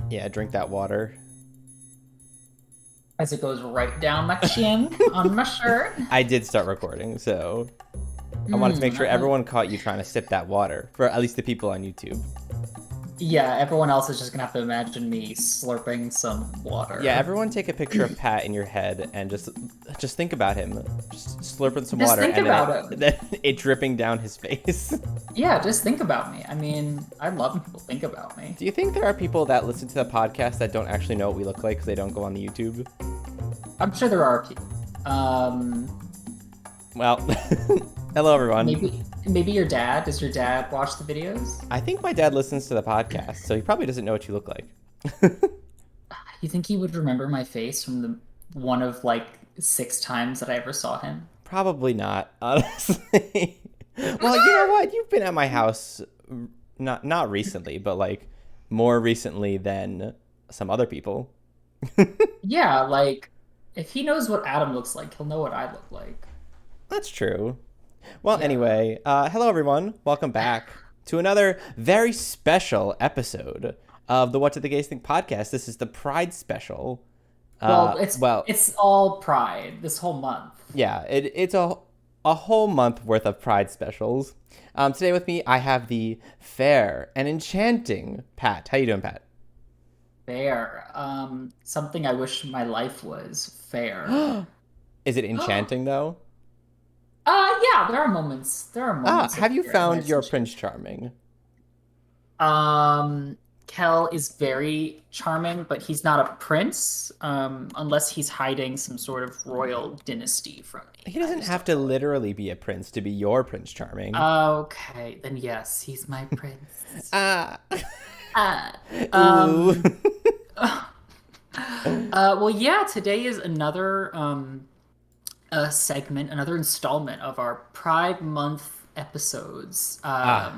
Yeah, drink that water. As it goes right down my chin on my shirt. I did start recording, so I wanted to make Mm, sure uh, everyone caught you trying to sip that water, for at least the people on YouTube. yeah, everyone else is just gonna have to imagine me slurping some Yeah, water. everyone take a picture of Pat in your head and just think about him, just slurping some Just water think and then about it, it. then it dripping down his face. Yeah, just think about me. I mean, I love when people think about me. Do you think there are people that listen to the podcast that don't actually know what we look like because they don't go on the YouTube? I'm sure there are people. Well, hello everyone. Maybe your dad. Does your dad watch the videos? I think my dad listens to the podcast, so he probably doesn't know what you look like. You think he would remember my face from the one of like 6 times that I ever saw him? Probably not, honestly. Well, you know what? You've been at my house not recently, but like more recently than some other people. Yeah, like if he knows what Adam looks like, he'll know what I look like. That's true. Well, Yeah. anyway, hello everyone. Welcome back to another very special episode of the What Did the Gays Think podcast. This is the Pride special. Well, it's Well, it's all Pride this whole month. yeah, it's a whole month worth of Pride specials. Today with me, I have the fair and enchanting Pat. How you doing, Pat? Fair. Something I wish my life was fair. Is it enchanting though? Yeah, there are moments. There are moments of Have you fair when found it's your enchanting. Prince Charming? Kel is very charming, but he's not a prince, unless he's hiding some sort of royal dynasty from me. He I doesn't just have don't to know it. literally be a prince to be your Prince Charming. Okay, then yes, he's my prince. Ah, Uh, ooh. um, well, yeah, today is another segment, another installment of our Pride Month episodes. Ah,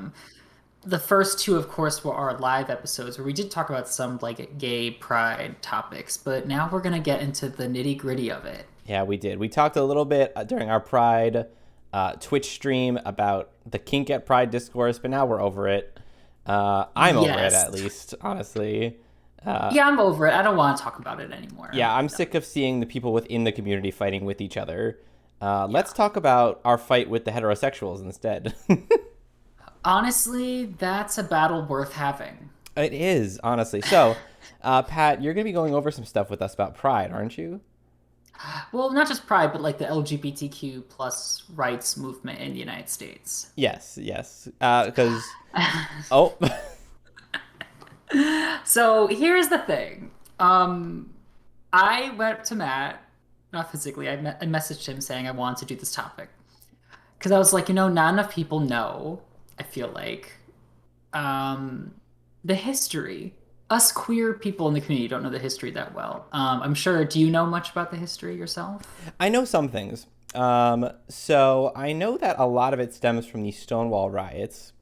The first two, of course, were our live episodes where we did talk about some like gay pride topics, but now we're gonna get into the nitty-gritty of it. yeah, we did. We talked a little bit during our Pride Twitch stream about the kink at Pride discourse, but now we're over it. I'm over it, Yes. at least, honestly. Yeah, I'm over it. I don't want to talk about it anymore. Yeah, I'm No. sick of seeing the people within the community fighting with each other. Let's Yeah. talk about our fight with the heterosexuals instead. Honestly, that's a battle worth having. It is, honestly. So, Pat, you're going to be going over some stuff with us about Pride, aren't you? Well, not just pride, but like the LGBTQ plus rights movement in the United States. Yes, yes. Because, oh, So here's the thing. I went to Matt, not physically, I messaged him saying I wanted to do this topic. Because I was like, not enough people know, I feel like, um, the history. Us queer people in the community don't know the history that well. I'm sure, do you know much about the history yourself? I know some things. So I know that a lot of it stems from the Stonewall riots.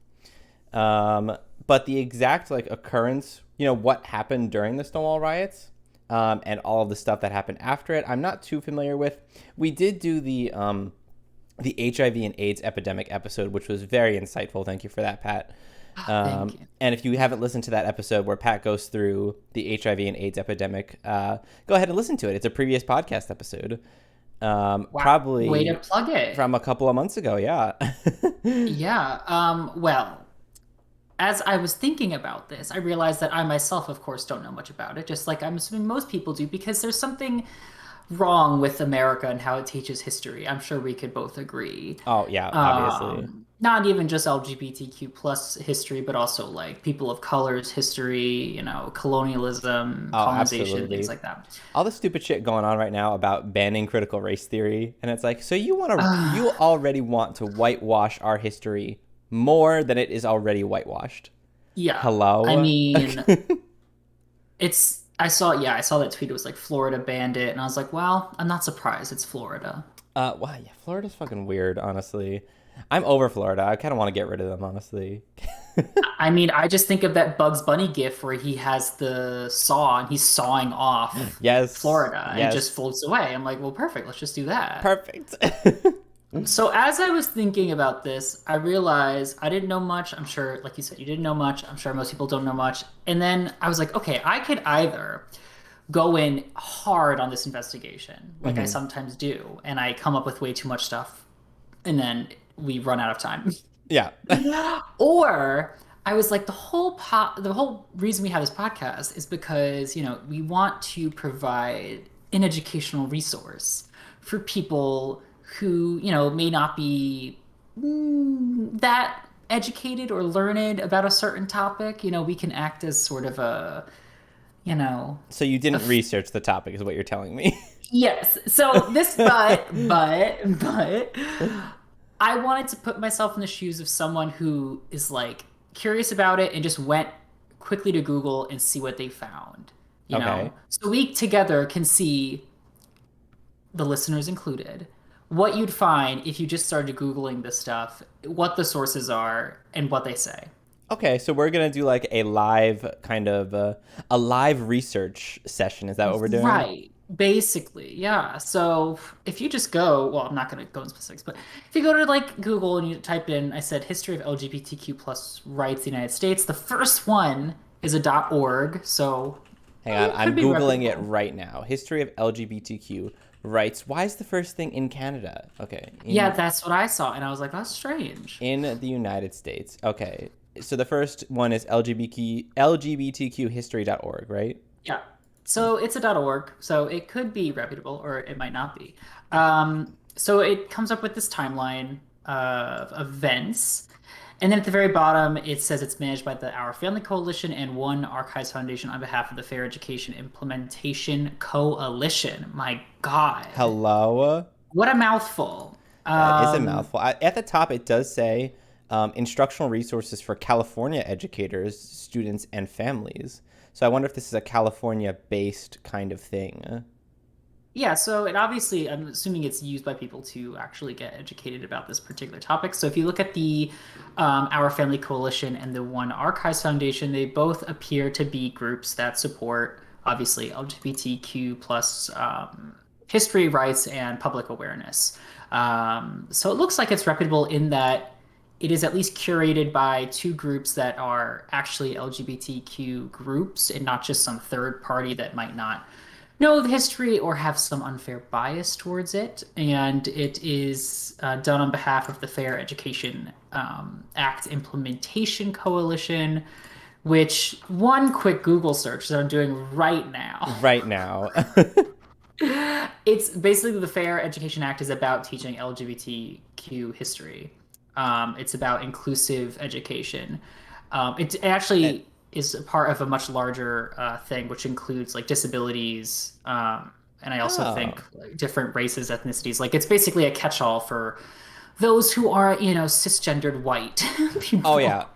But the exact like occurrence, what happened during the Stonewall riots, and all of the stuff that happened after it, I'm not too familiar with. We did do the HIV and AIDS epidemic episode, which was very insightful. Thank you for that, Pat. Thank you. And if you haven't listened to that episode where Pat goes through the HIV and AIDS epidemic, go ahead and listen to it. It's a previous podcast episode, Wow, way to probably plug it. from a couple of months ago. Yeah. Yeah, well, as I was thinking about this, I realized that I myself, of course, don't know much about it, just like I'm assuming most people do, because there's something wrong with America and how it teaches history. I'm sure we could both agree. Oh yeah, obviously. Not even just LGBTQ plus history, but also like people of color's history, colonialism, Oh, colonization, things absolutely. like that. All the stupid shit going on right now about banning critical race theory, and it's like, so you Uh, already want to whitewash our history more than it is already whitewashed. yeah, I Hello? mean, I saw that tweet. It was like Florida banned it, and I was like, well, I'm not surprised. It's Florida. Wow, yeah, Florida's fucking weird, honestly. I'm over Florida. I kind of want to get rid of them, honestly. I mean, I just think of that Bugs Bunny gif where he has the saw and he's sawing off Yes, Florida and it just yes, floats away. I'm like, well, perfect. Let's just do that. perfect. So as I was thinking about this, I realized I didn't know much. I'm sure, like you said, you didn't know much. I'm sure most people don't know much. And then I was like, okay, I could either go in hard on this investigation, like I Hmm. sometimes do, and I come up with way too much stuff, and then we run out of time. Yeah. Or I was like, the whole reason we have this podcast is because, we want to provide an educational resource for people who, may not be that educated or learned about a certain topic. We can act as sort of you know, So you a didn't f- research the topic, is what you're telling me. yes. So this, but I wanted to put myself in the shoes of someone who is like curious about it and just went quickly to Google and see what they found, Okay. So we together can see, the listeners included, what you'd find if you just started Googling this stuff, what the sources are, and what they say. Okay, so we're gonna do like a live kind of a live research session. Is that what we're doing? Right. Basically, yeah. So if you just go, well, I'm not going to go in specifics, but if you go to like Google and you type in, I said history of LGBTQ plus rights in the United States, the first one is a .org, so Hang on, it could I'm be googling it reputable. right now. History of LGBTQ rights. Why is the first thing in Canada? Okay, Yeah, that's what I saw, and I was like, that's strange. in the United States. Okay, so the first one is LGBTQhistory.org, right? Yeah. So it's a .org, so it could be reputable or it might not be. So it comes up with this timeline of events. And then at the very bottom, it says it's managed by the Our Family Coalition and One Archives Foundation on behalf of the Fair Education Implementation Coalition. My God, Hello. what a mouthful. That is a mouthful. At the top, it does say instructional resources for California educators, students, and families. So I wonder if this is a California-based kind of thing. Yeah, so it obviously, I'm assuming it's used by people to actually get educated about this particular topic. So if you look at the Our Family Coalition and the One Archives Foundation, they both appear to be groups that support, obviously, LGBTQ plus history, rights, and public awareness. So it looks like it's reputable in that it is at least curated by two groups that are actually LGBTQ groups and not just some third party that might not know the history or have some unfair bias towards it. And it is done on behalf of the Fair Education Act Implementation Coalition, which one quick Google search that I'm doing right now. Right now. It's basically the Fair Education Act is about teaching LGBTQ history. It's about inclusive education. It actually is a part of a much larger thing, which includes like disabilities, and I also think Oh. like, different races, ethnicities. Like it's basically a catch-all for those who are, cisgendered white Oh people. yeah.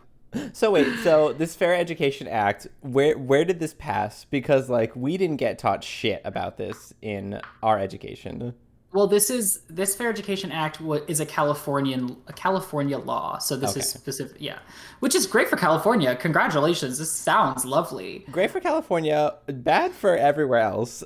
So wait, so this Fair Education Act, where did this pass? Because like we didn't get taught shit about this in our education. Well, this Fair Education Act is a California law. So this is Okay. specific, yeah, which is great for California. Congratulations. This sounds lovely. Great for California, bad for everywhere else.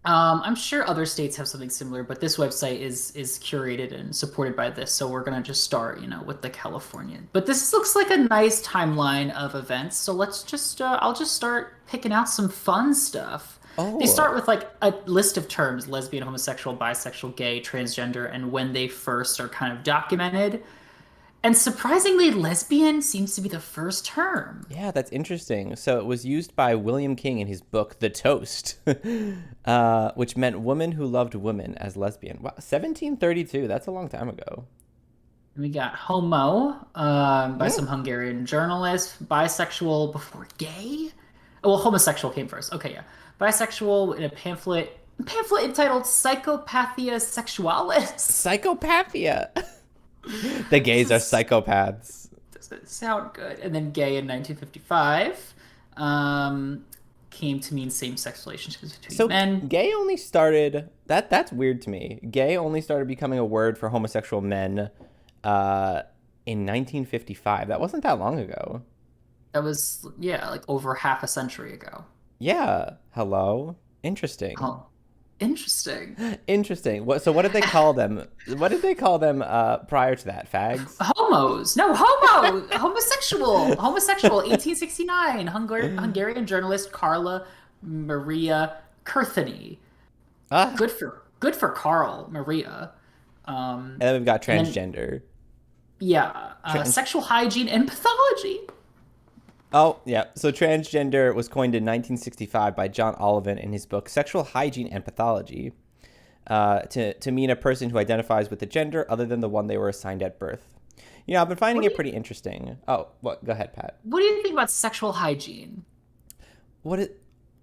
I'm sure other states have something similar, but this website is curated and supported by this. So we're gonna just start, with the Californian. But this looks like a nice timeline of events. So let's just I'll just start picking out some fun stuff. They Oh, start with like a list of terms: lesbian, homosexual, bisexual, gay, transgender, and when they first are kind of documented. And surprisingly, lesbian seems to be the first term. yeah, that's interesting. So it was used by William King in his book *The Toast*, which meant woman who loved women as lesbian. Wow, 1732. That's a long time ago. We got homo by Mm. some Hungarian journalist, bisexual before gay. Oh, well, homosexual came first. Okay, yeah, bisexual in a pamphlet entitled "Psychopathia Sexualis." Psychopathia. The gays are This psychopaths. doesn't sound good. And then gay in 1955 um, came to mean same-sex relationships between So men. gay only started that's weird to me. Gay only started becoming a word for homosexual men uh, in 1955. That wasn't that long ago. That was, yeah, like over half a century ago. Yeah. Hello. Interesting. Oh. Interesting. Interesting. What did they call them? What did they call them prior to that? Fags? Homos. No, homo. Homosexual. Homosexual. 1869. Hungarian journalist Carla Maria Kurthany. Ah, Good for Carl Maria. Um, and then we've got and then transgender. yeah, Trans. sexual hygiene and pathology. Oh, yeah. So transgender was coined in 1965 by John Olivan in his book Sexual Hygiene and Pathology, to mean a person who identifies with a gender other than the one they were assigned at birth. I've been finding What do it you pretty interesting. Oh, what? Go ahead, Pat. what do you think about sexual hygiene? What is,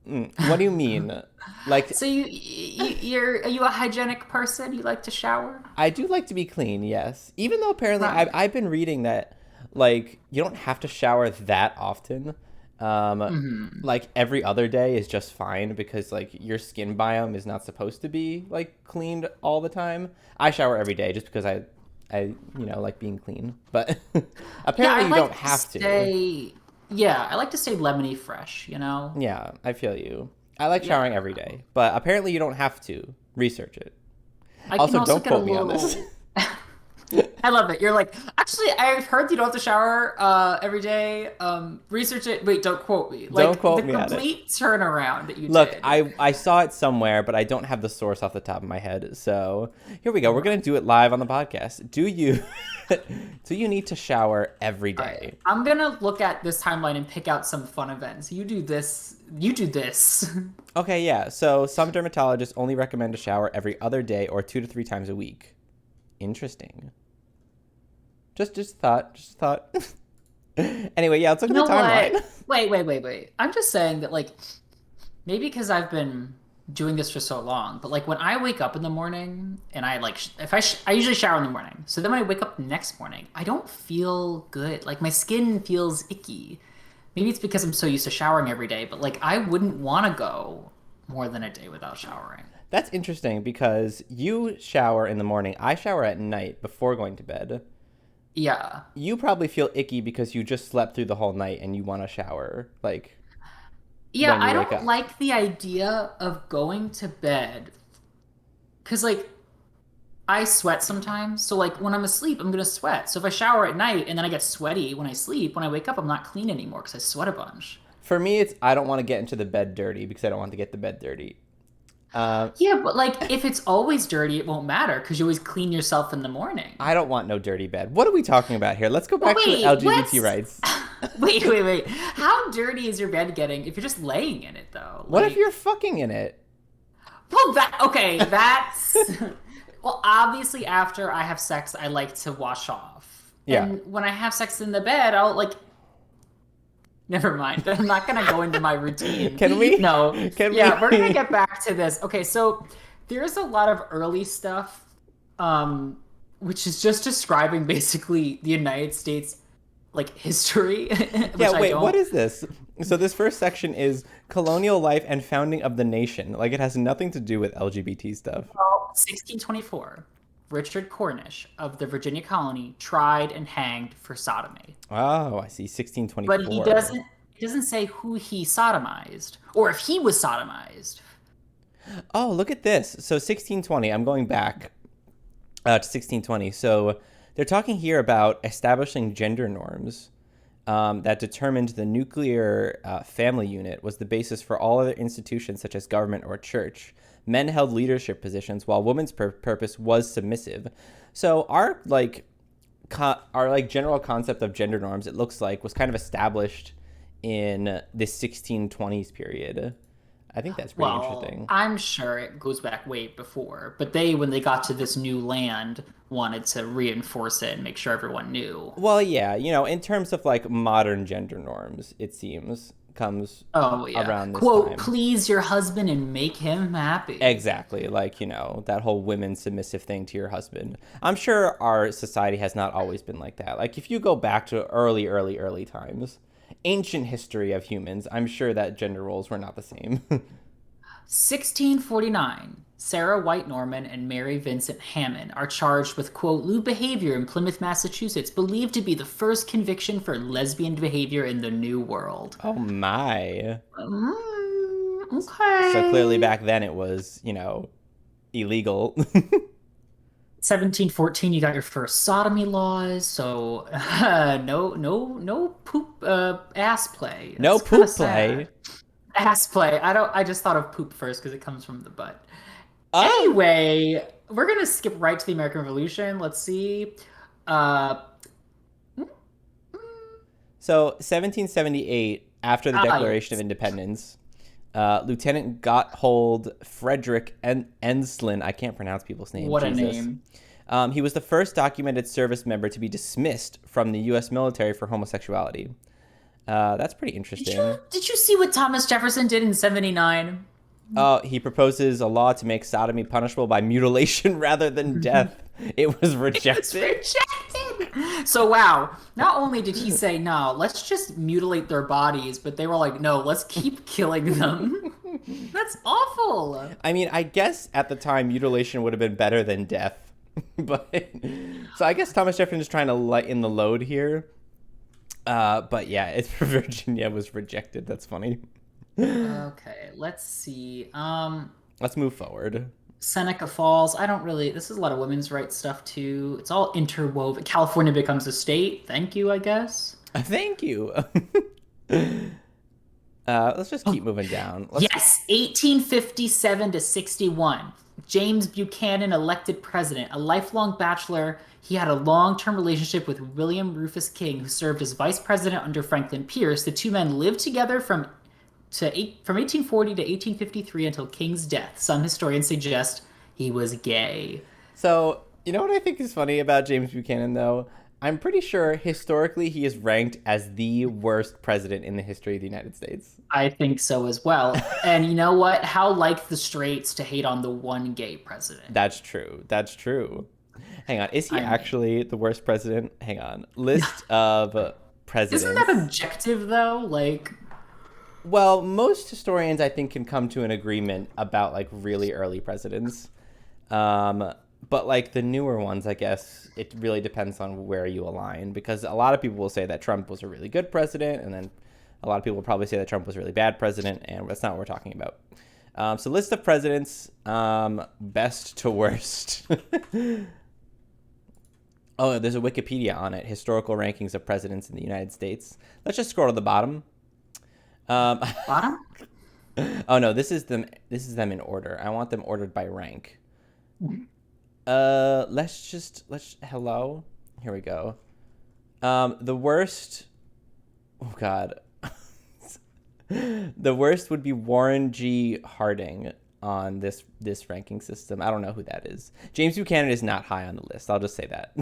what do you mean? Like, So are you a hygienic person? You like to shower? I do like to be clean, yes. Even though apparently Right. I've been reading that, like, you don't have to shower that often. Hmm. Like, every other day is just fine because, like, your skin biome is not supposed to be, like, cleaned all the time. I shower every day just because I like being clean. But Yeah, apparently I you don't like to have to. stay. Yeah, I like to stay lemony fresh. You know. Yeah, I feel you. I like Yeah. showering every day, but apparently you don't have to. Research it. I can Also, also don't get a quote me on this. little. I love it. You're like, actually, I've heard you don't have to shower every day. Research it. Wait, don't quote me. Don't Like the quote me on it. complete turnaround that you Look, did. I saw it somewhere, but I don't have the source off the top of my head. So here we go. We're gonna do it live on the podcast. Do you do you need to shower every All right. day? I'm gonna look at this timeline and pick out some fun events. You do this. You do this. Okay, yeah. So some dermatologists only recommend a shower every other day or 2 to 3 times a week. Interesting. Just thought. Anyway, yeah, let's look You at the know what? timeline. Wait. I'm just saying that, like, maybe because I've been doing this for so long, but like when I wake up in the morning and I like, if I usually shower in the morning. So then when I wake up the next morning, I don't feel good. Like my skin feels icky. Maybe it's because I'm so used to showering every day, but like I wouldn't want to go more than a day without showering. That's interesting because you shower in the morning. I shower at night before going to bed. Yeah. You probably feel icky because you just slept through the whole night and you want to shower, like, Yeah, when you I wake don't up. like the idea of going to bed because like I sweat sometimes. So like when I'm asleep, I'm gonna sweat. So if I shower at night and then I get sweaty when I sleep, when I wake up, I'm not clean anymore because I sweat a bunch. For me, it's I don't want to get into the bed dirty because I don't want to get the bed dirty. Um, Yeah, but like if it's always dirty, it won't matter because you always clean yourself in the morning. I don't want no dirty bed. What are we talking about here? Let's go But back to wait, LGBT what's rights. wait. How dirty is your bed getting if you're just laying in it though? What if you're Like, fucking in it? well, that okay, that's well, obviously after I have sex, I like to wash off. Yeah. And when I have sex in the bed, I'll like never mind. I'm not gonna go into my routine. Can we? No. Can Yeah, we're gonna we? get back to this. Okay, so there's a lot of early stuff, which is just describing basically the United States like history, which Yeah, I wait, what don't. is this? So this first section is colonial life and founding of the nation. Like it has nothing to do with LGBT stuff. Well, 1624, Richard Cornish of the Virginia colony tried and hanged for sodomy. Oh, I see. But he 1624. doesn't say who he sodomized or if he was sodomized. Oh, look at this. So 1620. I'm going back to 1620. So they're talking here about establishing gender norms that determined the nuclear family unit was the basis for all other institutions such as government or church. Men held leadership positions while women's purpose was submissive. So our like general concept of gender norms, it looks like, was kind of established in this 1620s period. I think that's pretty Well, interesting. I'm sure it goes back way before, but they, when they got to this new land, wanted to reinforce it and make sure everyone knew. Well, yeah, in terms of like modern gender norms, it seems comes Oh, yeah. around this Quote, time. please your husband and make him happy. Exactly, like, that whole women submissive thing to your husband. I'm sure our society has not always been like that. Like, if you go back to early times, ancient history of humans, I'm sure that gender roles were not the same. 1649, Sarah White Norman and Mary Vincent Hammond are charged with, quote, lewd behavior in Plymouth, Massachusetts, believed to be the first conviction for lesbian behavior in the New World. Oh my. So clearly Okay. back then it was, illegal. 1714, you got your first sodomy laws, so no poop ass play. No That's kind of poop sad. play. Ass play. I just thought of poop first because it comes from the butt. Ah! Anyway, we're gonna skip right to the American Revolution. Let's see. Uh, So 1778, after the Declaration of yes. Independence, Lieutenant Gotthold Frederick Enslin, I can't pronounce people's names, What a Jesus. name. He was the first documented service member to be dismissed from the U.S. military for homosexuality. That's pretty Did you interesting. did you see what Thomas Jefferson did in 79? He proposes a law to make sodomy punishable by mutilation rather than death. It was It's rejected. rejected. So wow, not only did he say no, let's just mutilate their bodies, but they were like, no, let's keep killing them. That's awful. I mean, I guess at the time mutilation would have been better than death. But so I guess Thomas Jefferson is trying to lighten the load here. But yeah, it's for Virginia was rejected. That's funny. Okay, let's see. Let's move forward. Seneca Falls. I don't really. This is a lot of women's rights stuff too. It's all interwoven. California becomes a state. Thank you, I guess. Thank you. Let's just keep moving down. Let's. Yes, 1857 to 61. James Buchanan elected president, a lifelong bachelor. He had a long-term relationship with William Rufus King, who served as vice president under Franklin Pierce. The two men lived together from 1840 to 1853 until King's death. Some historians suggest he was gay. So you know what I think is funny about James Buchanan, though. I'm pretty sure historically he is ranked as the worst president in the history of the United States. I think so as well. And you know what? How like the straights to hate on the one gay president. That's true. That's true. Hang on. Is he I mean, actually the worst president? Hang on. List of isn't that presidents. objective though? Like, Well, most historians, I think, can come to an agreement about like really early presidents. But like the newer ones, I guess it really depends on where you align because a lot of people will say that Trump was a really good president, and then a lot of people will probably say that Trump was a really bad president, and that's not what we're talking about. So list of presidents, best to worst. Oh, there's a Wikipedia on it. Historical rankings of presidents in the United States. Let's just scroll to the bottom. Um, bottom? oh no, this is them. This is them in order. I want them ordered by rank. Let's hello. Here we go. The worst. Oh God. The worst would be Warren G. Harding on this ranking system. I don't know who that is. James Buchanan is not high on the list. I'll just say that.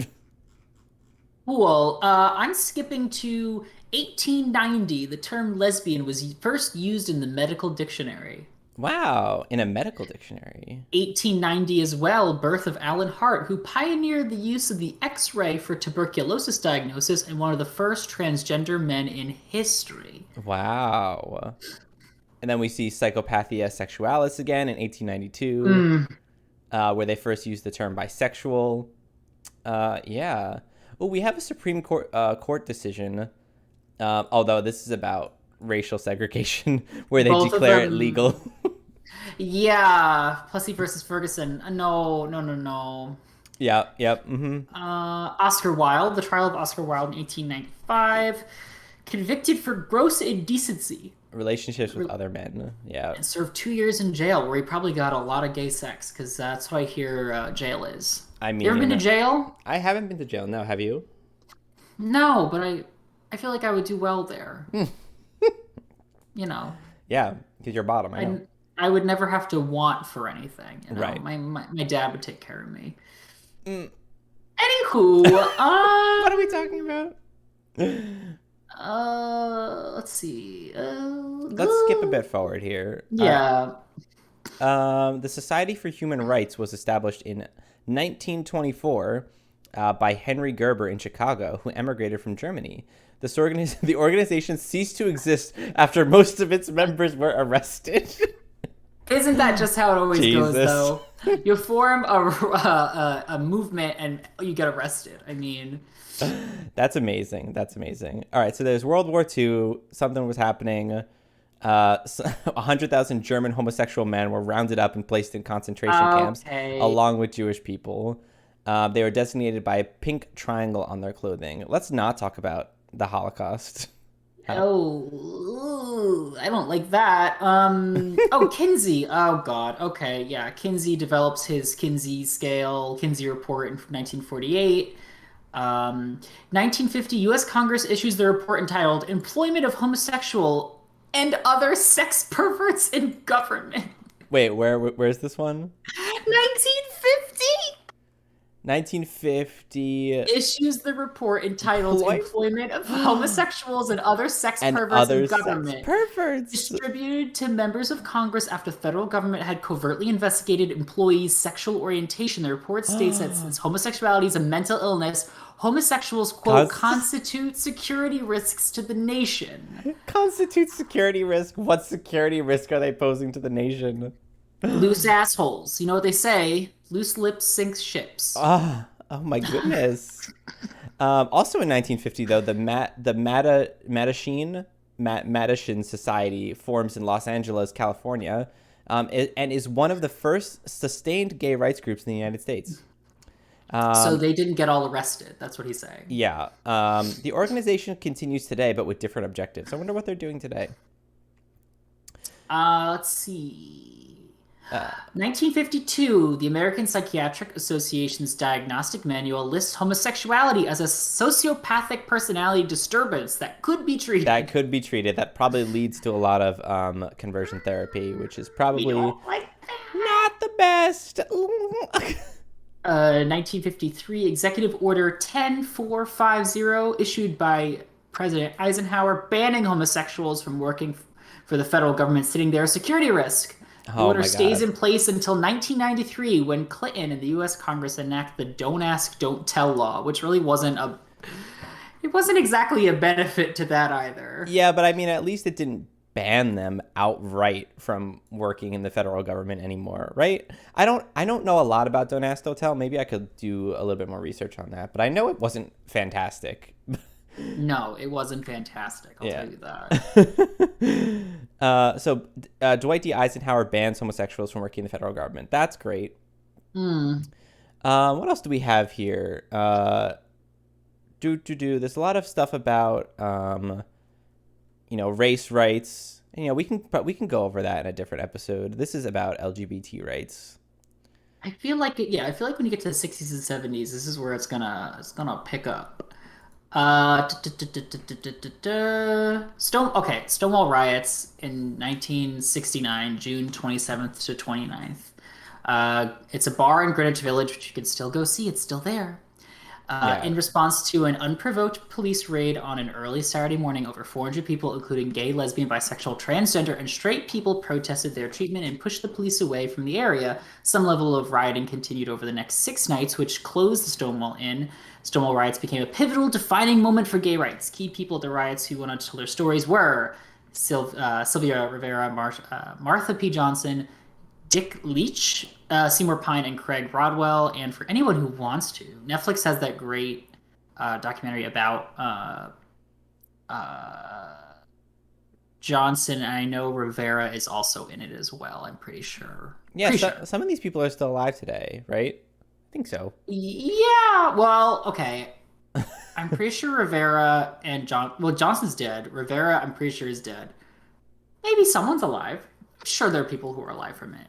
Cool. I'm skipping to 1890. The term lesbian was first used in the medical dictionary. Wow, in a medical dictionary. 1890 as well, birth of Alan Hart, who pioneered the use of the X-ray for tuberculosis diagnosis and one of the first transgender men in history. Wow. And then we see Psychopathia Sexualis again in 1892, Mm, where they first used the term bisexual. Yeah. Oh, we have a Supreme Court decision, although this is about racial segregation, where they both of declare it them. legal. Yeah, Plessy versus Ferguson. No. Yeah, yep. Mm-hmm. Oscar Wilde, the trial of Oscar Wilde in 1895, convicted for gross indecency Relationships with other men. Yeah. and served 2 years in jail, where he probably got a lot of gay sex, because that's what I hear jail is. I You ever been to mean, jail? I haven't been to jail. No, have you? No, but I feel like I would do well there. You know, Yeah, because you're bottom. I know. I I would never have to want for anything. You know, Right. my dad would take care of me. Mm, Anywho, what are we talking about? let's see. Let's skip a bit forward here. Yeah. The Society for Human Rights was established in 1924 by Henry Gerber in Chicago, who emigrated from Germany. The organization ceased to exist after most of its members were arrested. Isn't that just how it always goes, Jesus. though? You form a movement and you get arrested. I mean, That's amazing. That's amazing. All right, so there's World War II. Something was happening. 100,000 German homosexual men were rounded up and placed in concentration camps Okay. along with Jewish people. They were designated by a pink triangle on their clothing. Let's not talk about the Holocaust. Oh, I don't like that. Oh, Kinsey. Oh God. Okay, yeah. Kinsey develops his Kinsey scale, Kinsey report in 1948. 1950, U.S. Congress issues the report entitled "Employment of Homosexual and Other Sex Perverts in Government." Wait, where's this one? 1950 1950. issues the report entitled Employ "Employment of Homosexuals and Other Sex and Perverts in other sex Government." perverts. Distributed to members of Congress after the federal government had covertly investigated employees' sexual orientation. The report states that since homosexuality is a mental illness, homosexuals, quote, constitute security risks to the nation. Constitute security risk? What security risk are they posing to the nation? Loose assholes. You know what they say? Loose lips sink ships. Oh my goodness. Also in 1950, though, the Mattachine Society forms in Los Angeles, California, and is one of the first sustained gay rights groups in the United States. So they didn't get all arrested. That's what he's saying. Yeah. The organization continues today, but with different objectives. I wonder what they're doing today. Let's see. 1952, the American Psychiatric Association's diagnostic manual lists homosexuality as a sociopathic personality disturbance that could be treated. That probably leads to a lot of conversion therapy, which is probably not the best. 1953, Executive Order 10450, issued by President Eisenhower, banning homosexuals from working for the federal government, sitting there a security risk. The order stays in place until 1993, when Clinton and the U.S. Congress enact the "Don't Ask, Don't Tell" law, which really wasn't exactly a benefit to that either. Yeah, but I mean, at least it didn't ban them outright from working in the federal government anymore, right? I don't know a lot about Don't Ask, Don't Tell. Maybe I could do a little bit more research on that, but I know it wasn't fantastic. No, it wasn't fantastic. I'll tell you that. So Dwight D. Eisenhower bans homosexuals from working in the federal government. That's great. What else do we have here? There's a lot of stuff about race rights. And, we can go over that in a different episode. This is about LGBT rights. I feel like when you get to the 60s and 70s, this is where it's gonna pick up. Stonewall riots in 1969, June 27th to 29th. It's a bar in Greenwich Village, which you can still go see. It's still there. In response to an unprovoked police raid on an early Saturday morning, over 400 people, including gay, lesbian, bisexual, transgender, and straight people, protested their treatment and pushed the police away from the area. Some level of rioting continued over the next 6 nights, which closed the Stonewall Inn. Stonewall riots became a pivotal, defining moment for gay rights. Key people at the riots who wanted to tell their stories were Sylvia Rivera, Martha P. Johnson, Dick Leach, Seymour Pine, and Craig Rodwell. And for anyone who wants to, Netflix has that great documentary about Johnson, and I know Rivera is also in it as well, I'm pretty sure. Yeah, some of these people are still alive today, right? I think so. Yeah, well, okay. I'm pretty sure Rivera and Johnson's dead. Rivera, I'm pretty sure, is dead. Maybe someone's alive. I'm sure there are people who are alive from it.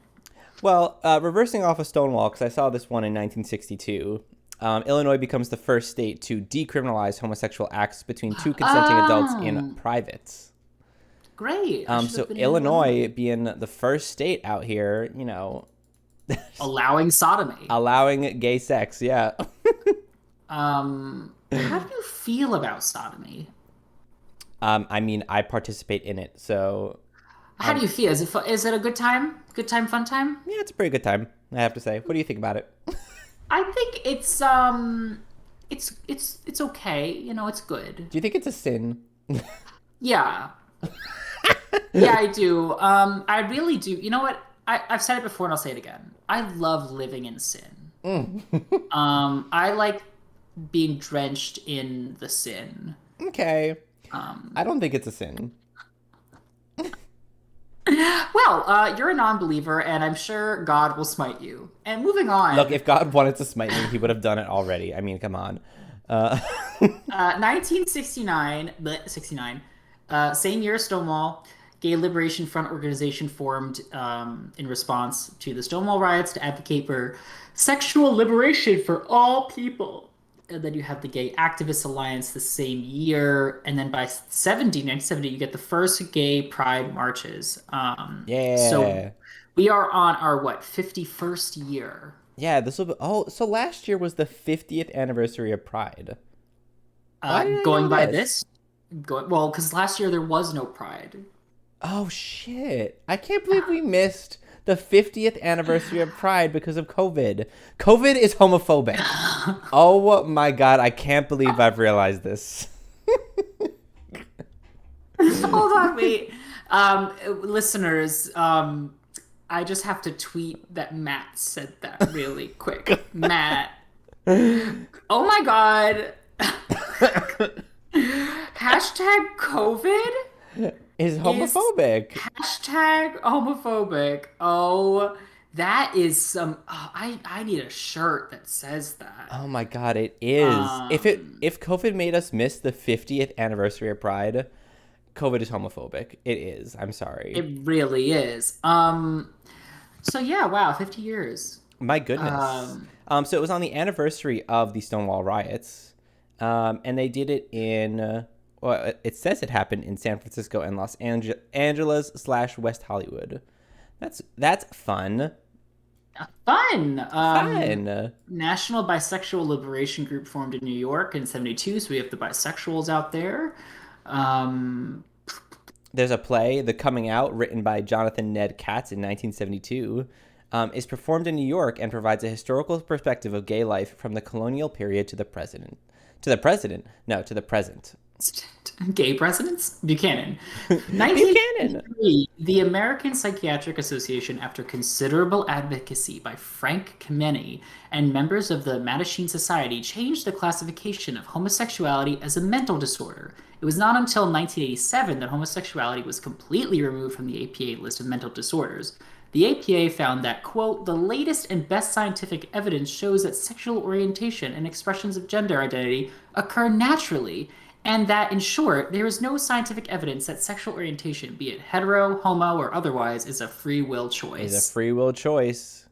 Well, reversing off of Stonewall, because I saw this one in 1962, Illinois becomes the first state to decriminalize homosexual acts between 2 consenting adults in private. Great. So Illinois being the first state out here, allowing sodomy. Allowing gay sex, yeah. How do you feel about sodomy? I mean, I participate in it, so... How do you feel? Is it a good time? Good time, fun time? Yeah, it's a pretty good time, I have to say. What do you think about it? I think it's okay. It's good. Do you think it's a sin? Yeah. Yeah, I do. I really do. You know what? I've said it before and I'll say it again. I love living in sin. I like being drenched in the sin. Okay. I don't think it's a sin. Well, you're a non-believer, and I'm sure God will smite you. And moving Look, on, if God wanted to smite me, he would have done it already. I mean, come on. Uh, 1969, 69, same year, Stonewall, Gay Liberation Front organization formed in response to the Stonewall riots to advocate for sexual liberation for all people. And then you have the Gay Activist Alliance the same year. And then by 1970, you get the first gay pride marches. So yeah. we are on our, what, 51st year? Yeah, this will be. Oh, so last year was the 50th anniversary of Pride. Why did I know Going by this? this, well, because last year there was no pride. Oh, shit. I can't believe we missed the 50th anniversary of Pride because of COVID. COVID is homophobic. Oh my God, I can't believe I've realized this. Hold on, wait. Listeners, I just have to tweet that Matt said that really quick. Matt, oh my God. Hashtag COVID Is is homophobic. hashtag homophobic. Oh, that is some. Oh, I need a shirt that says that. Oh my God, it is. Um, If COVID made us miss the 50th anniversary of Pride, COVID is homophobic. It is. I'm sorry. it really is. So yeah, wow, 50 years. My goodness. Um, So it was on the anniversary of the Stonewall riots, and they did it in. Well, it says it happened in San Francisco and Los Angeles slash West Hollywood. That's fun. Fun. Fun. National Bisexual Liberation Group formed in New York in 72, so we have the bisexuals out there. Um, There's a play, The Coming Out, written by Jonathan Ned Katz in 1972, is performed in New York and provides a historical perspective of gay life from the colonial period to the president. To the president? No, to the present. Gay presidents? Buchanan. Buchanan. 1953, the American Psychiatric Association, after considerable advocacy by Frank Kameny and members of the Mattachine Society, changed the classification of homosexuality as a mental disorder. It was not until 1987 that homosexuality was completely removed from the APA list of mental disorders. The APA found that, quote, the latest and best scientific evidence shows that sexual orientation and expressions of gender identity occur naturally, and that, in short, there is no scientific evidence that sexual orientation, be it hetero, homo, or otherwise, is a free will Is a choice. free will choice.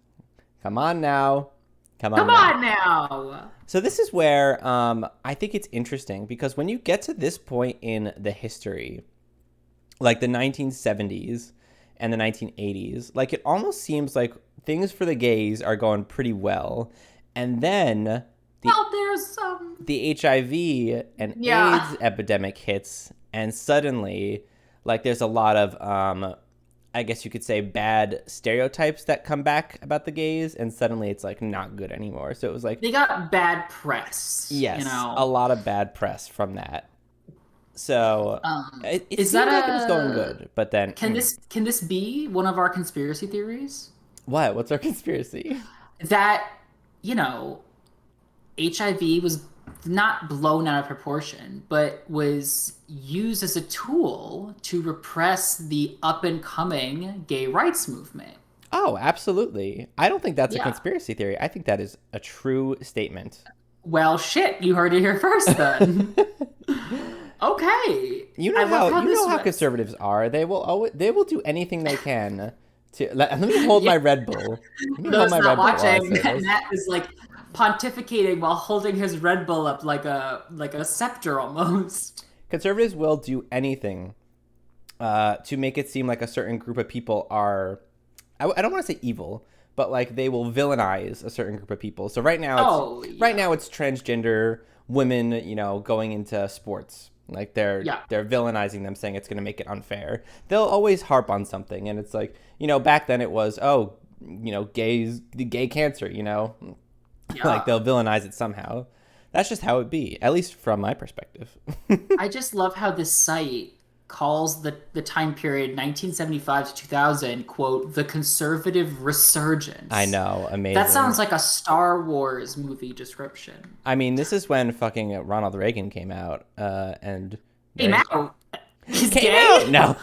Come on now. Come Come on now. on now! So this is where I think it's interesting because when you get to this point in the history, like the 1970s and the 1980s, like it almost seems like things for the gays are going pretty well. And then the Well, there's the HIV and yeah. AIDS epidemic hits, and suddenly, like, there's a lot of, I guess you could say, bad stereotypes that come back about the gays, and suddenly it's like not good anymore. So it was like, They got bad press, you yes, a know. lot of bad press from that. So it Is that seemed like it was going a good, but then can this be one of our conspiracy theories? what? What's our conspiracy? That, you know, HIV was not blown out of proportion, but was used as a tool to repress the up and coming gay rights movement. Oh, absolutely. I don't think that's a Yeah. conspiracy theory. I think that is a true statement. Well, shit, you heard it here first then. Okay. You I know love how how you this know how was. conservatives are. They will do anything they can to let me hold Yeah, my Red Bull. Let me hold those my not Red Bull while I watching, say this. Matt is like pontificating while holding his Red Bull up like a scepter almost. Conservatives will do anything to make it seem like a certain group of people are. I don't want to say evil, but like they will villainize a certain group of people. So Oh, right yeah. now it's transgender women, going into sports. Like Yeah. they're villainizing them, saying it's going to make it unfair. They'll always harp on something, and it's like back then it was gays, the gay cancer, like Yeah. they'll villainize it somehow. That's just how it be, at least from my perspective. I just love how this site calls the time period 1975 to 2000, quote, the conservative I resurgence. know, That amazing. sounds like a Star Wars movie description. I mean, this is when fucking Ronald Reagan came out, and Came there out. He's came out. gay? No,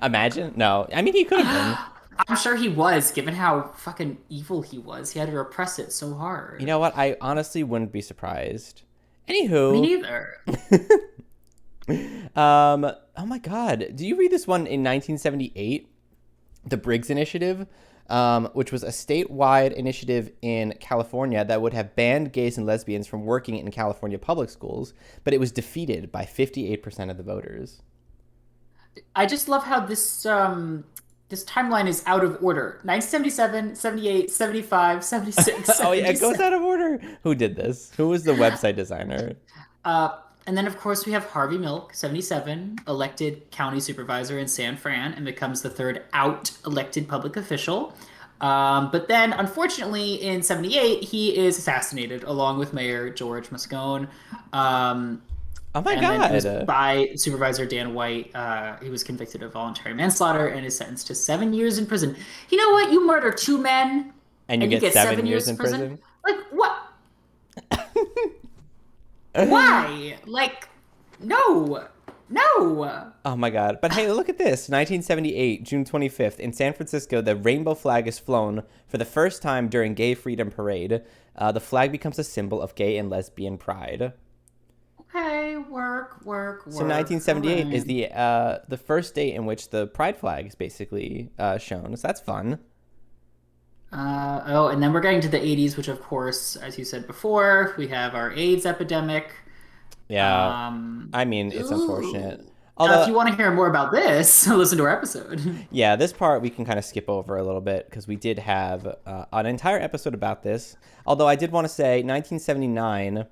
Imagine? No. I mean, he could have been. I'm sure he was, given how fucking evil he was. He had to repress it so You hard. know what? I honestly wouldn't be surprised. Me Anywho, neither. oh my God. Do you read this one in 1978? The Briggs Initiative, which was a statewide initiative in California that would have banned gays and lesbians from working in California public schools, but it was defeated by 58% of the voters. I just love how this timeline is out of order. 1977, 78, 75, 76, Oh yeah, it goes 77. out of order. Who did this? Who was the website designer? And then, of course, we have Harvey Milk, 77, elected county supervisor in San Fran and becomes the third out elected public official. But then, unfortunately, in 78, he is assassinated along with Mayor George Moscone. Um, Oh my and then he was God. by Supervisor Dan White. He was convicted of voluntary manslaughter and is sentenced to 7 years in prison. You know what? You murder two men And you and you get get seven seven years years in in prison? prison? Like, what? Why? Like, no, no. Oh my God. But hey, look at this. 1978, June 25th, in San Francisco, the rainbow flag is flown for the first time during Gay Freedom Parade. The flag becomes a symbol of gay and lesbian pride. Okay, work, work, So work. All 1978 is right. the first date in which the pride flag is basically shown. So that's fun. Oh, and then we're getting to the 80s, which, of course, as you said before, we have our AIDS epidemic. Yeah. Um, I mean, it's unfortunate. ooh. If Although, you want to hear more about this, listen to our episode. yeah, this part we can kind of skip over a little bit because we did have an entire episode about this. Although I did want to say 1979,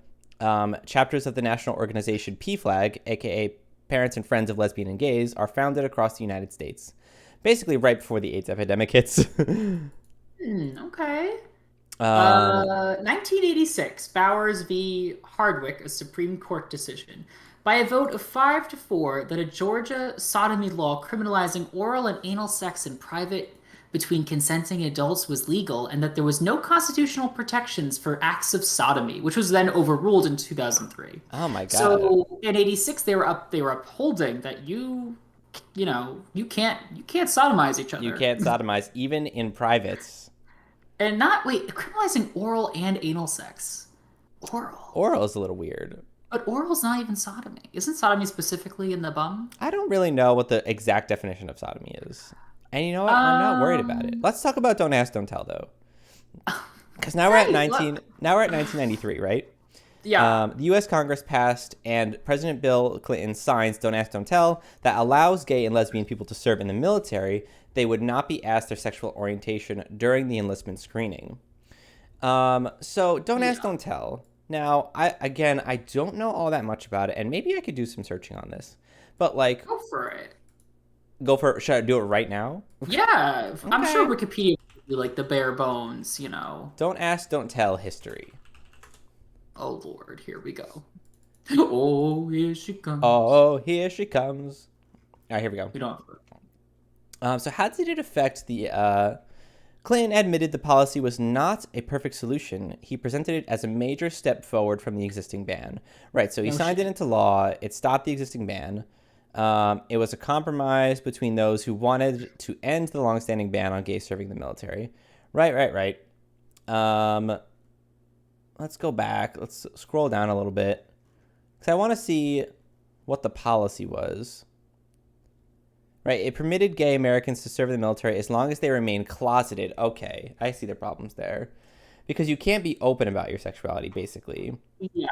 chapters of the national organization PFLAG, aka Parents and Friends of Lesbian and Gays, are founded across the United States. Basically, right before the AIDS epidemic hits. Okay. um, 1986, Bowers v. Hardwick, a Supreme Court decision. By a vote of 5 to 4, that a Georgia sodomy law criminalizing oral and anal sex in private between consenting adults was legal, and that there was no constitutional protections for acts of sodomy, which was then overruled in 2003. oh my God. So in 86, they were upholding that you can't sodomize each You other. can't sodomize even in privates. And not wait, criminalizing oral and anal sex. Oral. Oral is a little weird. But oral's not even sodomy. Isn't sodomy specifically in the bum? I don't really know what the exact definition of sodomy is. And you know what? I'm not worried about it. Um, Let's talk about Don't Ask, Don't Tell, though. Because now we're at hey, 19. look. Now we're at 1993, right? Yeah. The U.S. Congress passed and President Bill Clinton signs Don't Ask, Don't Tell that allows gay and lesbian people to serve in the military. They would not be asked their sexual orientation during the enlistment screening. So Don't Ask, Yeah. Don't Tell. Now, I don't know all that much about it, and maybe I could do some searching on this. But like, Go for it. go for should I do it right now? Yeah. I'm sure Okay. Wikipedia would be like the bare bones. Don't ask, don't tell history. Oh Lord, here we go. Oh, here she comes. Oh, here she comes. All right, here we go. We don't have So how did it affect the Clinton admitted the policy was not a perfect solution. He presented it as a major step forward from the existing ban. Right, so he no signed it shit. into law. It stopped the existing ban. It was a compromise between those who wanted to end the longstanding ban on gays serving the military. Right. Let's go back. Let's scroll down a little bit. Because I want to see what the policy was. Right, it permitted gay Americans to serve in the military as long as they remain closeted. Okay, I see the problems there. Because you can't be open about your sexuality, basically. Yeah.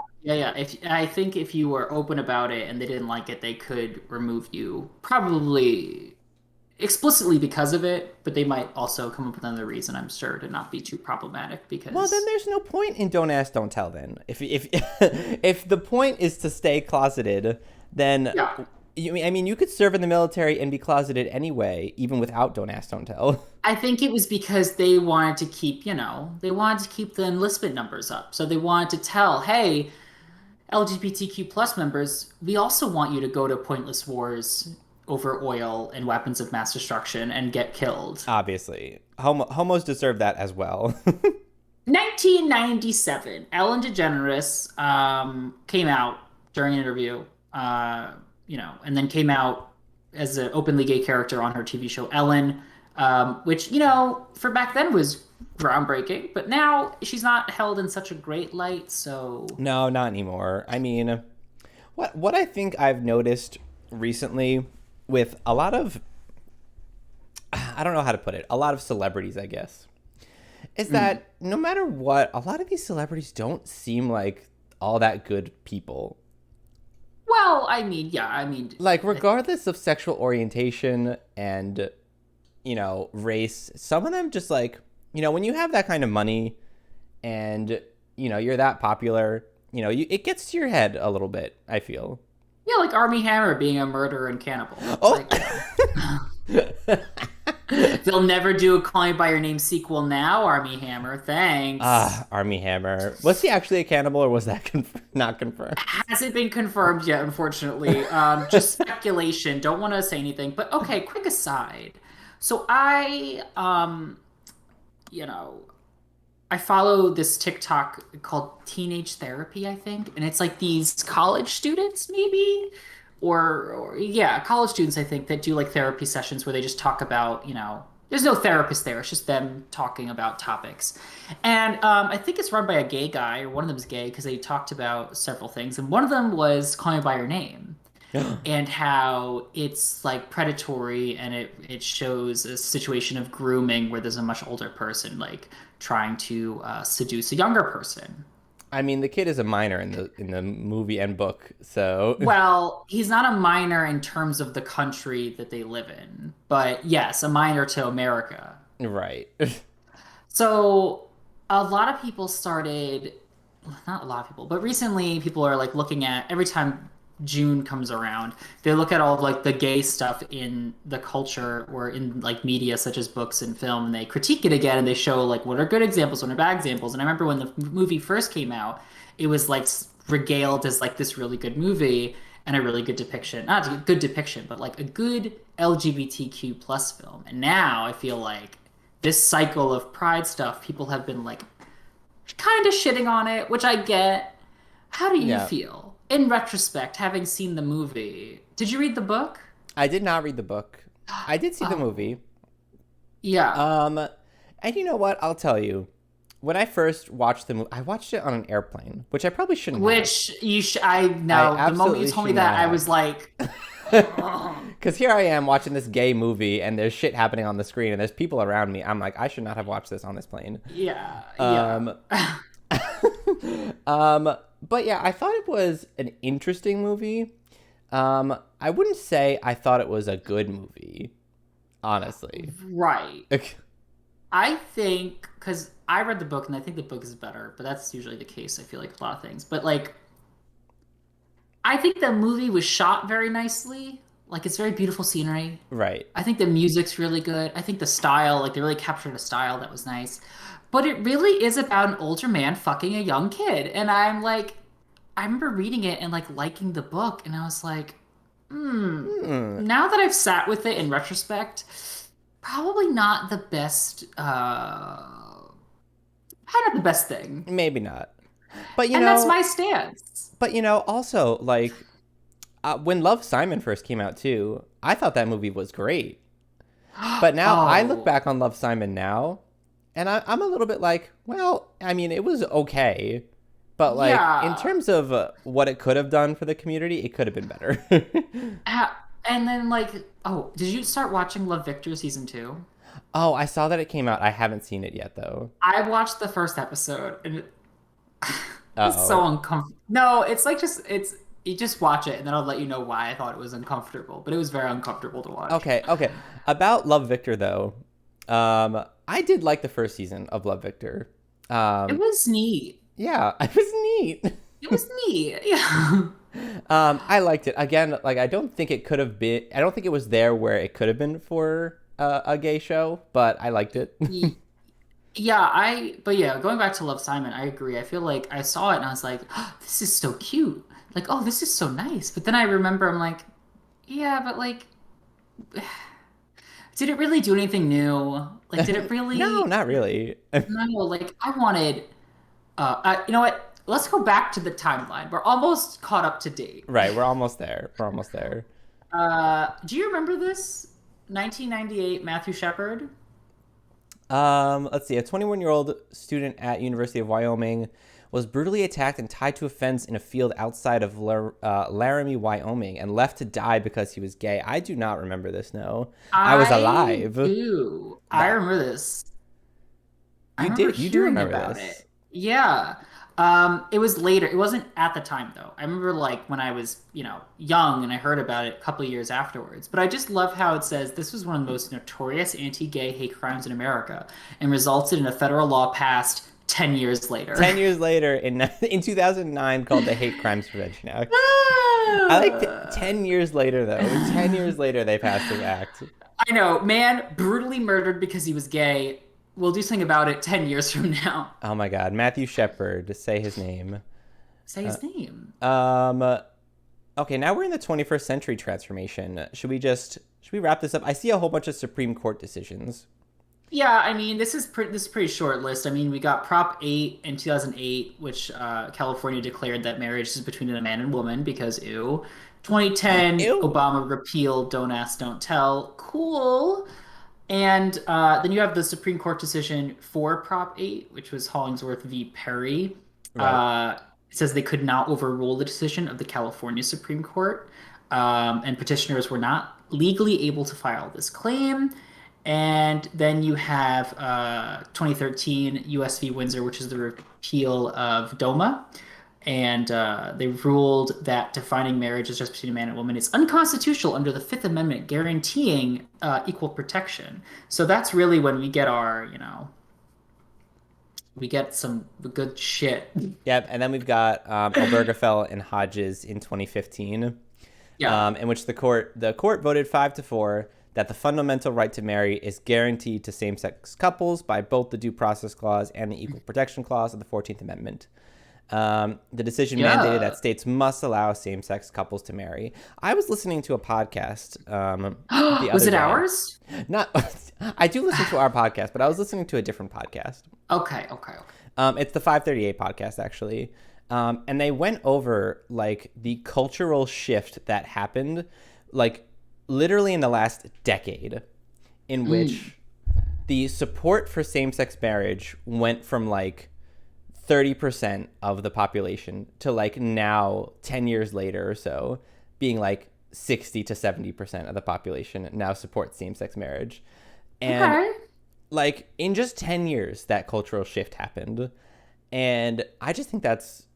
I think if you were open about it and they didn't like it, they could remove you, probably explicitly because of it, but they might also come up with another reason, I'm sure, to not be too problematic Well, then because there's no point in don't ask, don't tell. Then, if if the point is to stay closeted, then yeah. you could serve in the military and be closeted anyway, even without don't ask, don't tell. I think it was because they wanted to keep, they wanted to keep the enlistment numbers up. So they wanted to tell, hey, LGBTQ plus members, we also want you to go to pointless wars over oil and weapons of mass destruction and get killed. Obviously, homos deserve that as well. 1997, Ellen DeGeneres came out during an interview, and then came out as an openly gay character on her TV show Ellen, which for back then was groundbreaking, but now she's not held in such a great light. So No, not anymore. I mean, what I think I've noticed recently with a lot of, I don't know how to put it, a lot of celebrities, I guess, is mm. that no matter what, a lot of these celebrities don't seem like all that good people. Well, I mean, yeah, I mean, Like, regardless of sexual orientation and, race, some of them just like, when you have that kind of money and, you're that popular, it gets to your head a little bit, I feel. yeah, like Armie Hammer being a murderer and cannibal. Oh! Like, they'll never do a Call Me by Your Name sequel now, Armie Hammer. Thanks. Army Hammer. Was he actually a cannibal or was that not confirmed? Hasn't been confirmed yet, unfortunately. Just speculation. Don't want to say anything. But okay, quick aside. So you know, I follow this TikTok called Teenage Therapy, I think, and it's like these college students, maybe, or yeah, college students, I think, that do like therapy sessions where they just talk about, there's no therapist there. It's just them talking about topics, and I think it's run by a gay guy, or one of them is gay because they talked about several things, and one of them was Call Me by Your Name and how it's like predatory and it shows a situation of grooming where there's a much older person like trying to seduce a younger person. I mean, the kid is a minor in the movie and book, so Well, he's not a minor in terms of the country that they live in, but yes, a minor to America. right. So a lot of people started, not a lot of people, but recently people are like looking at every time June comes around, they look at all of like the gay stuff in the culture or in like media such as books and film, and they critique it again and they show like what are good examples, what are bad examples. And I remember when the movie first came out, it was like regaled as like this really good movie and a really good depiction, not a good depiction, but like a good LGBTQ plus film. And now I feel like this cycle of pride stuff, people have been like kind of shitting on it, which I get. How do you Yeah. feel in retrospect, having seen the movie? Did you read the book? I did not read the book. I did see the Oh, movie. yeah. Um, and you know what? I'll tell you. When I first watched the movie, I watched it on an airplane, which I probably shouldn't have. Which I I know. The moment you absolutely told me should that, not I have. was like, oh, Because here I am watching this gay movie, and there's shit happening on the screen, and there's people around me. I'm like, I should not have watched this on this plane. yeah, yeah. Um, but yeah, I thought it was an interesting movie. I wouldn't say I thought it was a good movie, honestly. Right. Okay. I think because I read the book and I think the book is better, but that's usually the case. I feel like a lot of things, but like I think the movie was shot very nicely. Like it's very beautiful scenery. Right. I think the music's really good. I think the style, like they really captured a style that was nice. But it really is about an older man fucking a young kid. And I'm like, I remember reading it and like liking the book, and I was like, Hmm. now that I've sat with it in retrospect, probably not the best, probably not the best thing. Maybe not. But And that's my stance. also like when Love Simon first came out too, I thought that movie was great. But now I look Oh, back on Love Simon now, and I'm a little bit like, well, I mean, it was okay, but like in yeah. terms of what it could have done for the community, it could have been better. And then like, oh, did you start watching Love Victor season two? Oh, I saw that it came out. I haven't seen it yet though. I watched the first episode and it Uh was so oh. uncomfortable. No, it's like just it's you just watch it and then I'll let you know why I thought it was uncomfortable. But it was very uncomfortable to watch. Okay, okay. About Love Victor though, I did like the first season of Love Victor. It Um, was neat. yeah, it was neat. It was neat. Yeah. I liked it. Again, like I don't think it could have been. I don't think it was there where it could have been for a gay show, but I liked it. Yeah, but yeah, going back to Love Simon, I agree. I feel like I saw it and I was like, oh, this is so cute. Like, oh, this is so nice. But then I remember I'm like, yeah, but like, did it really do anything new? Like, did it No, really? not really. No, like I wanted. You know what? Let's go back to the timeline. We're almost caught up to date. Right, we're almost there. We're almost there. Do you remember this? 1998, Matthew Shepard. Let's see. A 21-year-old student at University of Wyoming was brutally attacked and tied to a fence in a field outside of Laramie, Wyoming, and left to die because he was gay. I do not remember this. No, I was I alive. do. I That remember this. I you remember did. You do hearing remember about this. it. Yeah. It was later. It wasn't at the time though. I remember like when I was, young and I heard about it a couple of years afterwards. But I just love how it says this was one of the most notorious anti-gay hate crimes in America and resulted in a federal law passed 10 years later. 10 years later, in 2009, called the Hate Crimes Prevention Act. I like Ah! 10 years later though. 10 years later, they passed this act. I know, man, brutally murdered because he was gay. We'll do something about it 10 years from now. Oh my God, Matthew Shepard. Say his name. Say his name. Um. Okay, now we're in the 21st century transformation. Should we wrap this up? I see a whole bunch of Supreme Court decisions. Yeah, I mean, this is pretty short list. I mean, we got Prop 8 in 2008, which California declared that marriage is between a man and woman because ew. 2010, Ew. Obama repealed Don't Ask, Don't Tell. Cool. And then you have the Supreme Court decision for Prop 8, which was Hollingsworth v. Perry. Right. It says they could not overrule the decision of the California Supreme Court, and petitioners were not legally able to file this claim. And then you have 2013 US v. Windsor, which is the repeal of DOMA. And they ruled that defining marriage as just between a man and woman is unconstitutional under the Fifth Amendment, guaranteeing equal protection. So that's really when we get we get some good shit. Yep. And then we've got Obergefell and Hodges in 2015, Yeah. in which the court voted 5-4 that the fundamental right to marry is guaranteed to same-sex couples by both the Due Process Clause and the Equal Protection Clause of the 14th Amendment. The decision mandated Yeah. that states must allow same-sex couples to marry. I was listening to a podcast the Was other it day. ours? Not, I do listen to our podcast, but I was listening to a different podcast. Okay, okay, okay. It's the 538 podcast, actually. And they went over like the cultural shift that happened, like literally in the last decade, in which the support for same-sex marriage went from like 30% of the population to like now 10 years later or so being like 60 to 70% of the population now supports same-sex marriage. And Okay. like in just 10 years that cultural shift happened, and I just think that's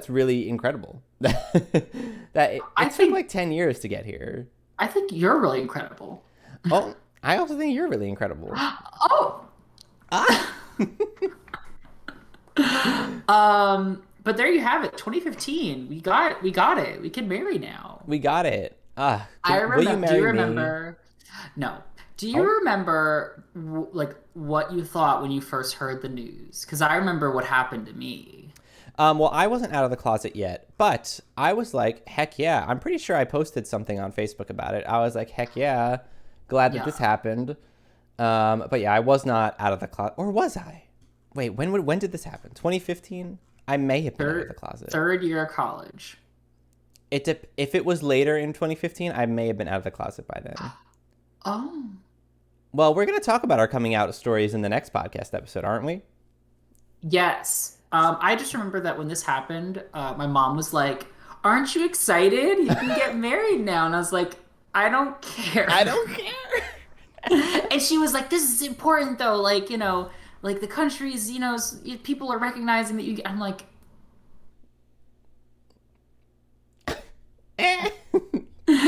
really incredible. That it, I it took think like 10 years to get here. I think you're really incredible. Oh, I also think you're really incredible. Oh, Ah. but there you have it. 2015. We got it. We can marry now. We got it. I Will you remember. Do you marry me? remember? No. Do you Oh. remember like what you thought when you first heard the news? Because I remember what happened to me. Well, I wasn't out of the closet yet, but I was like, heck yeah. I'm pretty sure I posted something on Facebook about it. I was like, heck yeah, glad that this Yeah. happened. But yeah, I was not out of the closet, or was I? Wait, when did this happen? 2015? I may have been out of the Third closet. third year of college. If it was later in 2015, I may have been out of the closet by then. Oh. Well, we're going to talk about our coming out stories in the next podcast episode, aren't we? Yes. I just remember that when this happened, my mom was like, "Aren't you excited? You can get married now." And I was like, "I don't care." I don't care. And she was like, "This is important though. Like, like the countries, people are recognizing that you." I'm like,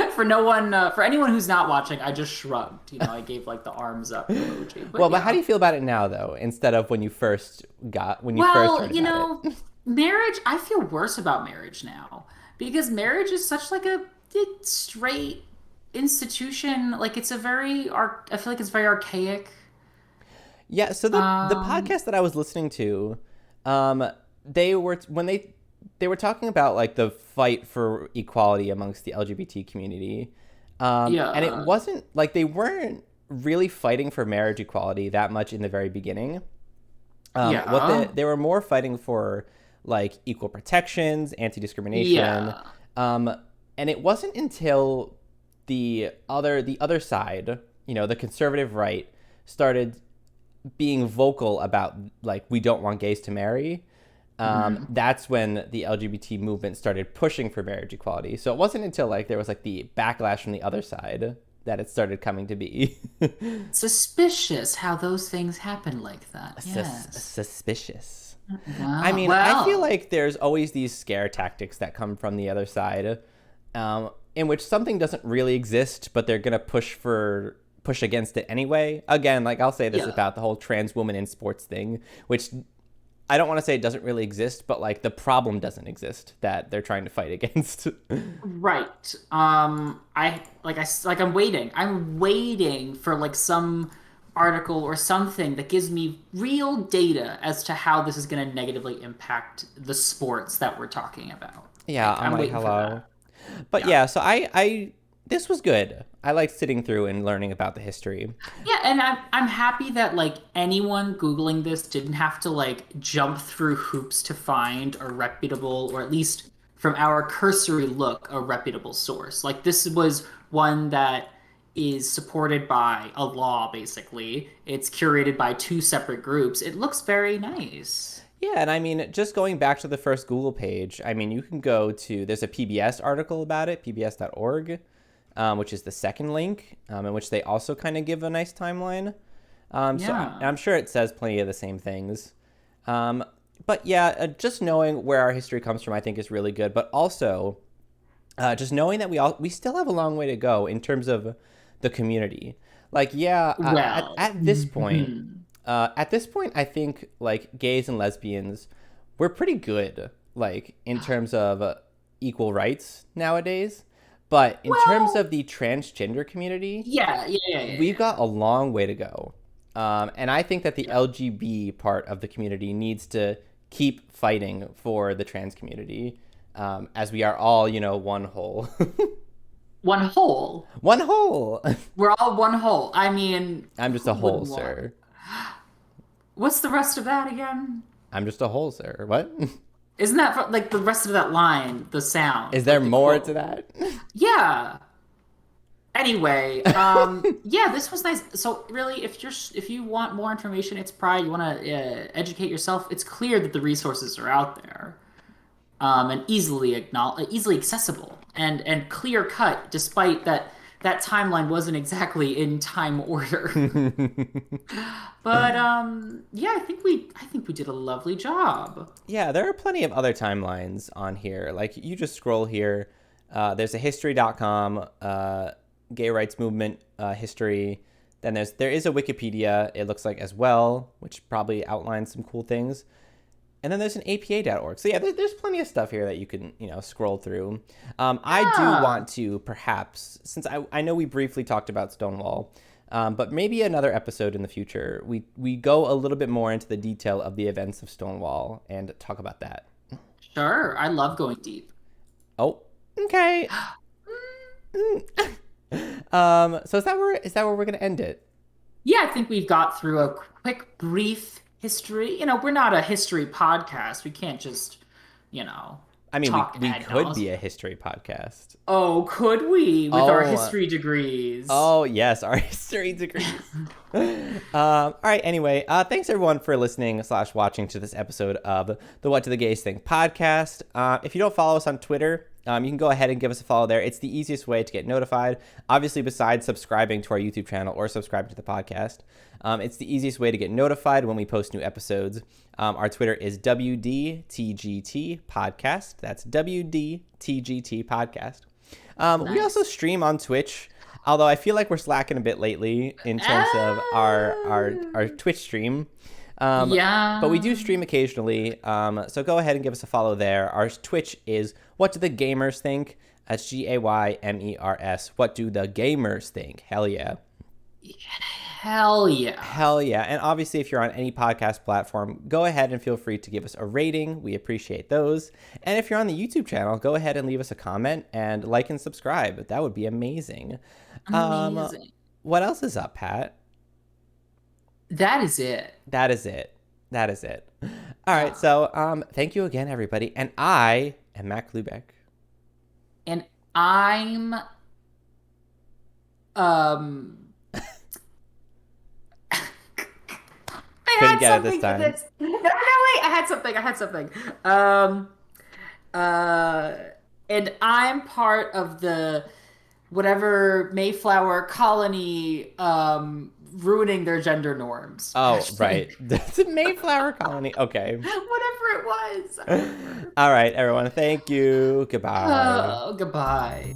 for anyone who's not watching, I just shrugged. I gave like the arms up emoji. But Well, but how yeah. do you feel about it now, though? Instead of when you first Well, heard about it. marriage, I feel worse about marriage now because marriage is such like a straight institution. Like it's a I feel like it's very archaic. Yeah. So the Um, podcast that I was listening to, they were they were talking about like the fight for equality amongst the LGBT community, and it yeah, wasn't like they weren't really fighting for marriage equality that much in the very beginning. What yeah, they were more fighting for, like equal protections, anti-discrimination, yeah. um, and it wasn't until the other side, the conservative right, started being vocal about like we don't want gays to marry. That's when the LGBT movement started pushing for marriage equality. So it wasn't until like there was like the backlash from the other side that it started coming to be. Suspicious how those things happen like that. Yes. Suspicious. I Wow. mean, I feel Well, like there's always these scare tactics that come from the other side, in which something doesn't really exist, but they're gonna push against it anyway. Again, like I'll say this yeah. about the whole trans woman in sports thing, which I don't want to say it doesn't really exist, but like the problem doesn't exist that they're trying to fight against. Right. I'm waiting. I'm waiting for like some article or something that gives me real data as to how this is going to negatively impact the sports that we're talking about. Yeah, Like, I'm I'm like, waiting for hello. that. But Yeah. yeah, so I this was good. I liked sitting through and learning about the history. Yeah, and I'm happy that like anyone Googling this didn't have to like jump through hoops to find a reputable, or at least from our cursory look, a reputable source. Like this was one that is supported by a law, basically. It's curated by two separate groups. It looks very nice. Yeah, and I mean, just going back to the first Google page, I mean, you can go to, there's a PBS article about it, pbs.org, which is the second link, in which they also kind of give a nice timeline. Yeah. I'm sure it says plenty of the same things. Um, but yeah, just knowing where our history comes from, I think is really good. But also, just knowing that we still have a long way to go in terms of the community. Like, yeah, Well, at this point, I think like gays and lesbians, we're pretty good, like in terms of equal rights nowadays. But in terms well, of the transgender community, we've yeah. got a long way to go. And I think that the LGB part of the community needs to keep fighting for the trans community, as we are all, one whole. One whole. One whole. We're all one whole. I mean, I'm just a who whole, wouldn't want? sir. What's the rest of that again? I'm just a whole, sir. What? Isn't that like the rest of that line, the sound, Is there like the more to quote? that? Yeah. Anyway, yeah, this was nice. So really, if you want more information, it's pride. You want to educate yourself. It's clear that the resources are out there, and easily accessible, and clear cut. Despite that timeline wasn't exactly in time order. But yeah, I think we did a lovely job. Yeah, there are plenty of other timelines on here. Like you just scroll here. There's a history.com, gay rights movement history. Then there is a Wikipedia, it looks like as well, which probably outlines some cool things. And then there's an apa.org. So yeah, there's plenty of stuff here that you can, scroll through. I do Yeah. want to perhaps, since I know we briefly talked about Stonewall, but maybe another episode in the future, we go a little bit more into the detail of the events of Stonewall and talk about that. Sure. I love going deep. Oh, okay. So is that where we're gonna end it? Yeah, I think we've got through a quick, brief history. We're not a history podcast. We can't just, you know, I mean, we talk we ad could be a nauseum. history podcast. Oh, could we with our Oh, history degrees? oh yes, our history degrees. All right. Anyway, thanks everyone for listening / watching to this episode of the What Do the Gays Think podcast. If you don't follow us on Twitter, you can go ahead and give us a follow there. It's the easiest way to get notified. Obviously, besides subscribing to our YouTube channel or subscribing to the podcast, it's the easiest way to get notified when we post new episodes. Our Twitter is WDTGT podcast. That's WDTGT podcast. We also Nice. stream on Twitch, although I feel like we're slacking a bit lately in terms of our Twitch stream. But we Yeah. do stream occasionally, so go ahead and give us a follow there. Our Twitch is What Do the Gamers Think? That's GAYMERS. What do the gamers think? Hell yeah. Hell yeah. Hell yeah. And obviously, if you're on any podcast platform, go ahead and feel free to give us a rating. We appreciate those. And if you're on the YouTube channel, go ahead and leave us a comment and like and subscribe. That would be amazing. Um, Amazing. what else is up, Pat? That is it. That is it. That is it. All right. Yeah. So, thank you again, everybody. And I am Matt Klubeck. And I'm Um, I Couldn't had get it this something to time. this. No, no, wait. I had something. I had something. Um, uh, and I'm part of the whatever Mayflower colony ruining their gender norms Oh, right. hashtag. That's a Mayflower colony. Okay. Whatever it was. I don't remember. All right, everyone. Thank you. Goodbye. Oh, goodbye.